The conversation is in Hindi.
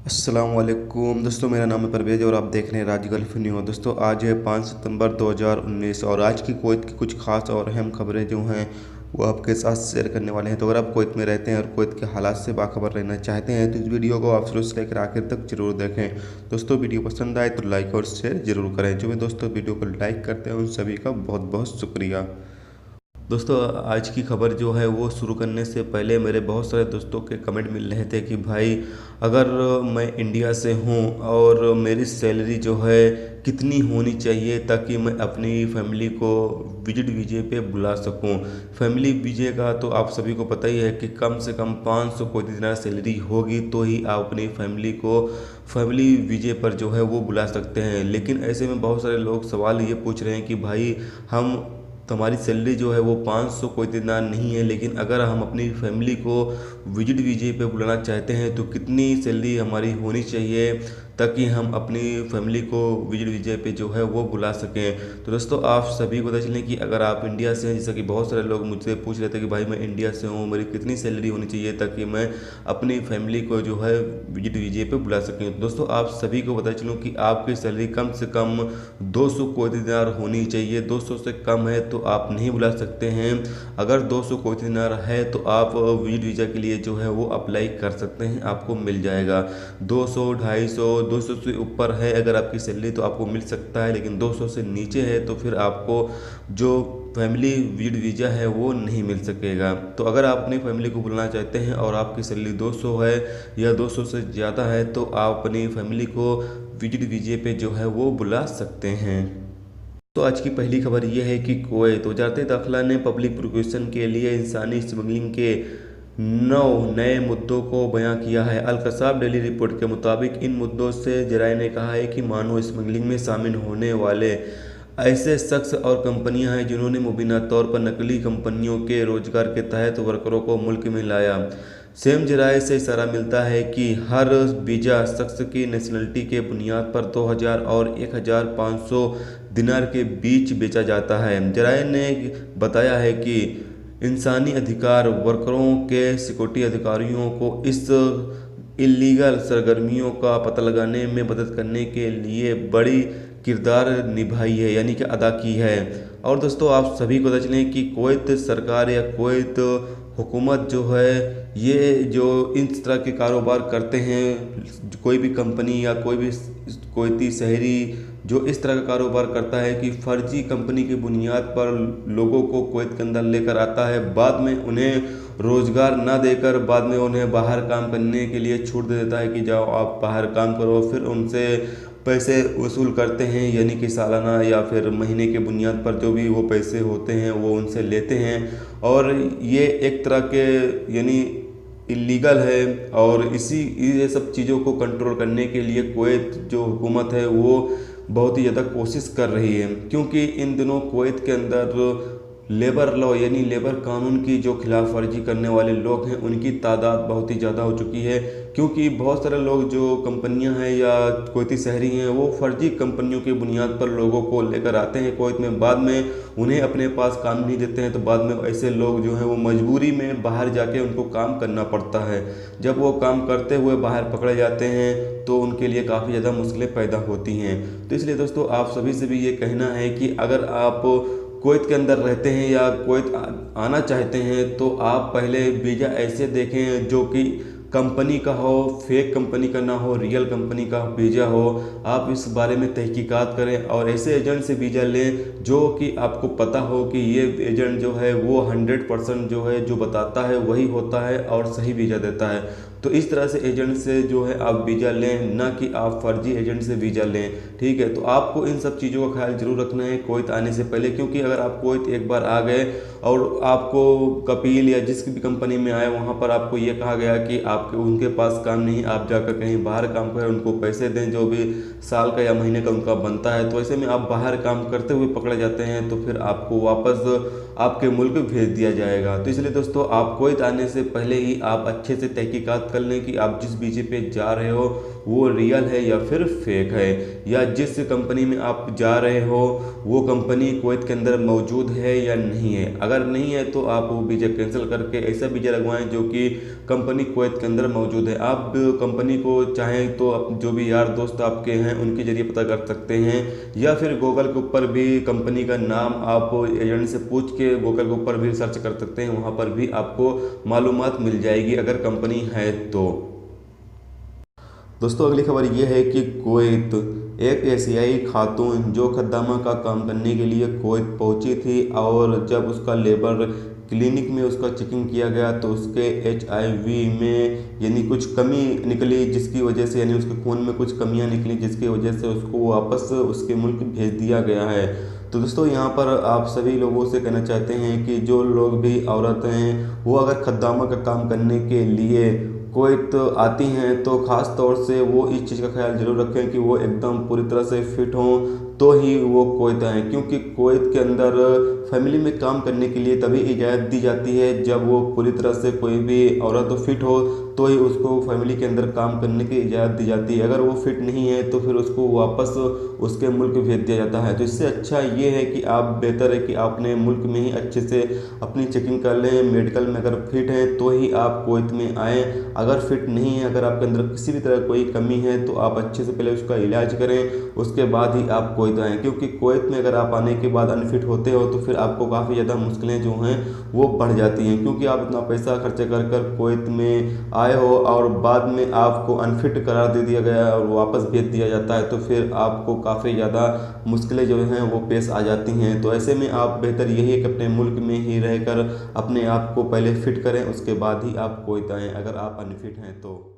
अस्सलाम वालेकुम दोस्तों, मेरा नाम है परवेज़ और आप देख रहे हैं राज गल्फ न्यूज़। दोस्तों आज है 5 सितंबर 2019 और आज की कुवैत की कुछ खास और अहम खबरें जो हैं वो आपके साथ शेयर करने वाले हैं। तो अगर आप कुवैत में रहते हैं और कुवैत के हालात से बाखबर रहना चाहते हैं तो इस वीडियो को आप शुरू से लेकर आखिर तक जरूर देखें। दोस्तों वीडियो पसंद आए तो लाइक और शेयर जरूर करें। जो भी दोस्तों वीडियो को लाइक करते हैं उन सभी का बहुत बहुत शुक्रिया। दोस्तों आज की खबर जो है वो शुरू करने से पहले मेरे बहुत सारे दोस्तों के कमेंट मिल रहे थे कि भाई अगर मैं इंडिया से हूँ और मेरी सैलरी जो है कितनी होनी चाहिए ताकि मैं अपनी फैमिली को विजिट वीजे पे बुला सकूं। फैमिली वीजे का तो आप सभी को पता ही है कि कम से कम 500 कोई दिनार सैलरी होगी तो ही आप अपनी फैमिली को फैमिली वीजे पर जो है वो बुला सकते हैं। लेकिन ऐसे में बहुत सारे लोग सवाल ये पूछ रहे हैं कि भाई हम हमारी सैलरी जो है वो 500 कोई दिनार नहीं है, लेकिन अगर हम अपनी फैमिली को विजिट वीजे पे बुलाना चाहते हैं तो कितनी सैलरी हमारी होनी चाहिए ताकि हम अपनी फैमिली को विजिट वीजे पे जो है वो बुला सकें। तो दोस्तों आप सभी को पता चलें कि अगर आप इंडिया से हैं, जैसा कि बहुत सारे लोग मुझसे पूछ रहे थे कि भाई मैं इंडिया से हूँ, मेरी कितनी सैलरी होनी चाहिए ताकि मैं अपनी फैमिली को जो है विजिट वीजे पे बुला सकें। तो दोस्तों आप सभी को पता चलूँ कि आपकी सैलरी कम से कम 200 कोई दिनार होनी चाहिए। 200 से कम है तो आप नहीं बुला सकते हैं। अगर 200 कोई दिनार है तो आप विजिट वीज़ा के लिए जो है वो अप्लाई कर सकते हैं, आपको मिल जाएगा। 200, 250, 200 से ऊपर है अगर आपकी सैलरी तो आपको मिल सकता है, लेकिन 200 से नीचे है तो फिर आपको जो फैमिली विजिट वीज़ा है वो नहीं मिल सकेगा। तो अगर आप अपनी फैमिली को बुलाना चाहते हैं और आपकी सैलरी 200 है या 200 से ज़्यादा है तो आप अपनी फैमिली को विजिट वीजे पे जो है वो बुला सकते हैं। तो आज की पहली खबर यह है कि कुवैत वजारत दाखिला ने पब्लिक प्रोसिक्यूशन के लिए इंसानी स्मगलिंग के 9 नए मुद्दों को बयां किया है। अल कसाब डेली रिपोर्ट के मुताबिक इन मुद्दों से जराये ने कहा है कि मानव स्मगलिंग में शामिल होने वाले ऐसे शख्स और कंपनियां हैं जिन्होंने मुबीना तौर पर नकली कंपनियों के रोजगार के तहत वर्करों को मुल्क में लाया। सेम जराये से इशारा मिलता है कि हर वीजा शख्स की नेशनलिटी के बुनियाद पर 2000 और 1500 दिनार के बीच बेचा जाता है। जराये ने बताया है कि इंसानी अधिकार वर्करों के सिक्योरिटी अधिकारियों को इस इलीगल सरगर्मियों का पता लगाने में मदद करने के लिए बड़ी किरदार निभाई है, यानी कि अदा की है। और दोस्तों आप सभी को पता चलें कि कुवैत सरकार या कुवैत हुकूमत जो है ये जो इस तरह के कारोबार करते हैं, कोई भी कंपनी या कोई भी कुवैती शहरी जो इस तरह का कारोबार करता है कि फर्जी कंपनी की बुनियाद पर लोगों को कुवैत के अंदर लेकर आता है, बाद में उन्हें रोज़गार ना देकर बाद में उन्हें बाहर काम करने के लिए छूट दे देता है कि जाओ आप बाहर काम करो, फिर उनसे पैसे वसूल करते हैं, यानी कि सालाना या फिर महीने के बुनियाद पर जो भी वो पैसे होते हैं वो उनसे लेते हैं। और ये एक तरह के यानी इलीगल है। और ये सब चीज़ों को कंट्रोल करने के लिए कुवैत जो हुकूमत है वो बहुत ही ज़्यादा कोशिश कर रही है, क्योंकि इन दिनों कुवैत के अंदर लेबर लॉ यानी लेबर कानून की जो खिलाफ वर्जी करने वाले लोग हैं उनकी तादाद बहुत ही ज़्यादा हो चुकी है। क्योंकि बहुत सारे लोग जो कंपनियां हैं या कुवैती शहरी हैं वो फर्जी कंपनियों की बुनियाद पर लोगों को लेकर आते हैं कुवैत में, बाद में उन्हें अपने पास काम नहीं देते हैं तो बाद में ऐसे लोग जो हैं वो मजबूरी में बाहर जाके उनको काम करना पड़ता है। जब वो काम करते हुए बाहर पकड़े जाते हैं तो उनके लिए काफ़ी ज़्यादा मुश्किलें पैदा होती हैं। तो इसलिए दोस्तों आप सभी से भी ये कहना है कि अगर आप कुवैत के अंदर रहते हैं या कुवैत आना चाहते हैं तो आप पहले वीज़ा ऐसे देखें जो कि कंपनी का हो, फेक कंपनी का ना हो, रियल कंपनी का वीज़ा हो। आप इस बारे में तहकीकात करें और ऐसे एजेंट से वीज़ा लें जो कि आपको पता हो कि ये एजेंट जो है वो 100% जो है जो बताता है वही होता है और सही वीज़ा देता है। तो इस तरह से एजेंट से जो है आप वीज़ा लें, ना कि आप फर्जी एजेंट से वीज़ा लें, ठीक है। तो आपको इन सब चीज़ों का ख्याल जरूर रखना है कुवैत आने से पहले, क्योंकि अगर आप कुवैत एक बार आ गए और आपको कपिल या जिस भी कंपनी में आए वहाँ पर आपको ये कहा गया कि आपके उनके पास काम नहीं, आप जाकर कहीं बाहर काम करें, उनको पैसे दें जो भी साल का या महीने का उनका बनता है, तो ऐसे में आप बाहर काम करते हुए पकड़े जाते हैं तो फिर आपको वापस आपके मुल्क भेज दिया जाएगा। तो इसलिए दोस्तों आप कुवैत आने से पहले ही आप अच्छे से तहकीकात कर लें कि आप जिस वीज़े पे जा रहे हो वो रियल है या फिर फेक है, या जिस कंपनी में आप जा रहे हो वो कंपनी कुवैत के अंदर मौजूद है या नहीं है। अगर नहीं है तो आप वो वीज़ा कैंसिल करके ऐसा वीज़ा लगवाएं जो कि कंपनी कुवैत के अंदर मौजूद है। आप कंपनी को चाहें तो जो भी यार दोस्त आपके हैं उनके जरिए पता कर सकते हैं, या फिर गूगल के ऊपर भी कंपनी का नाम आप एजेंट से पूछ के गूगल के ऊपर भी सर्च कर सकते हैं, वहाँ पर भी आपको मालूमात मिल जाएगी अगर कंपनी है तो। दोस्तों अगली खबर ये है कि कुवैत एक एशियाई खातून जो खद्दामा का काम करने के लिए कुवैत पहुंची थी, और जब उसका लेबर क्लिनिक में उसका चेकिंग किया गया तो उसके HIV में यानी कुछ कमी निकली, जिसकी वजह से यानी उसके खून में कुछ कमियां निकली, जिसकी वजह से उसको वापस उसके मुल्क भेज दिया गया है। तो दोस्तों यहाँ पर आप सभी लोगों से कहना चाहते हैं कि जो लोग भी औरत हैं वो अगर खद्दामा का काम करने के लिए कुवैत आती हैं तो ख़ास तौर से वो इस चीज़ का ख्याल जरूर रखें कि वो एकदम पूरी तरह से फिट हों तो ही वो कुवैत आएँ, क्योंकि कुवैत के अंदर फैमिली में काम करने के लिए तभी इजाज़त दी जाती है जब वो पूरी तरह से कोई भी औरत फिट हो तो ही उसको फैमिली के अंदर काम करने की इजाज़त दी जाती है। अगर वो फिट नहीं है तो फिर उसको वापस उसके मुल्क भेज दिया जाता है। तो इससे अच्छा ये है कि आप बेहतर है कि आप अपने मुल्क में ही अच्छे से अपनी चेकिंग कर लें, मेडिकल में अगर फिट हैं तो ही आप कुवैत में आएँ। अगर फिट नहीं है, अगर आपके अंदर किसी भी तरह कोई कमी है तो आप अच्छे से पहले उसका इलाज करें, उसके बाद ही आप कुवैत आएँ, क्योंकि कुवैत में अगर आप आने के बाद अनफिट होते हो तो फिर आपको काफ़ी ज़्यादा मुश्किलें जो हैं वो बढ़ जाती हैं, क्योंकि आप इतना पैसा खर्च कर कुवैत में आए हो और बाद में आपको अनफिट करार दे दिया गया और वापस भेज दिया जाता है, तो फिर आपको काफ़ी ज़्यादा मुश्किलें जो हैं वो पेश आ जाती हैं। तो ऐसे में आप बेहतर यही है कि अपने मुल्क में ही रहकर अपने आप को पहले फिट करें, उसके बाद ही आप कुवैत आएँ अगर आप अनफिट हैं तो।